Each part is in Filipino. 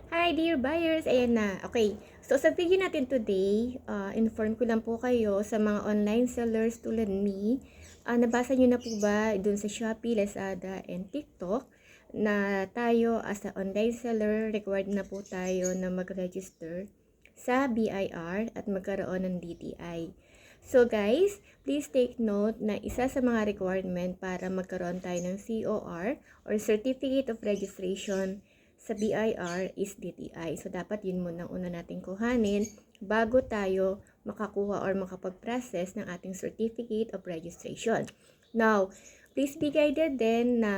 Hi dear buyers! Ayan na. Okay. So sa video natin today, inform ko lang po kayo sa mga online sellers tulad me. Nabasa nyo na po ba dun sa Shopee, Lazada, and TikTok na tayo as a online seller, required na po tayo na mag-register sa BIR at magkaroon ng DTI. So guys, please take note na isa sa mga requirement para magkaroon tayo ng COR or Certificate of Registration sa BIR is DTI. So dapat yun muna una natin kuhanin bago tayo makakuha or makapag-process ng ating Certificate of Registration. Now, please be guided din na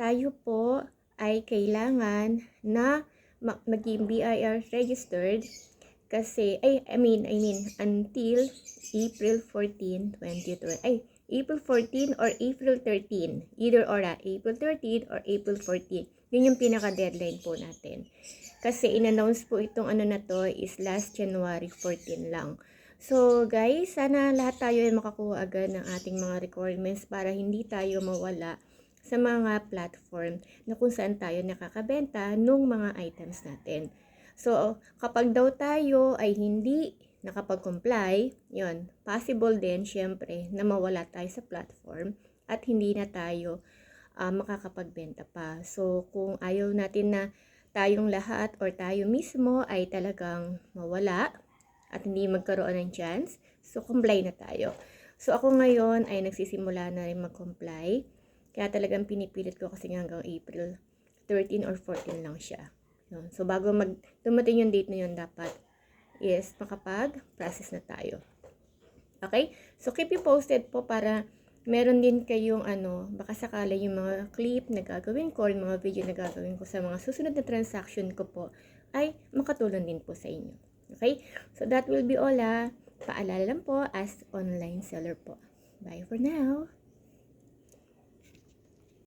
tayo po ay kailangan na maging BIR registered kasi, until April 14, 2020. April 14 or April 13. Either or, April 13 or April 14. Yun yung pinaka-deadline po natin. Kasi in-announce po itong na to is last January 14 lang. So, guys, sana lahat tayo ay makakuha agad ng ating mga requirements para hindi tayo mawala sa mga platform na kung saan tayo nakakabenta ng mga items natin. So, kapag daw tayo ay hindi nakapag-comply, yun, possible din, syempre, na mawala tayo sa platform at hindi na tayo makakapagbenta pa. So, kung ayaw natin na tayong lahat or tayo mismo ay talagang mawala at hindi magkaroon ng chance, so comply na tayo. So, ako ngayon ay nagsisimula na rin mag-comply. Kaya talagang pinipilit ko kasi hanggang April 13 or 14 lang siya. So, bago dumating yung date na yun, dapat is makapag-process na tayo. Okay? So, keep you posted po para meron din kayong baka sakali yung mga clip na gagawin ko or mga video na gagawin ko sa mga susunod na transaction ko po ay makatulong din po sa inyo. Okay? So, that will be all. Paalala lang po as online seller po. Bye for now!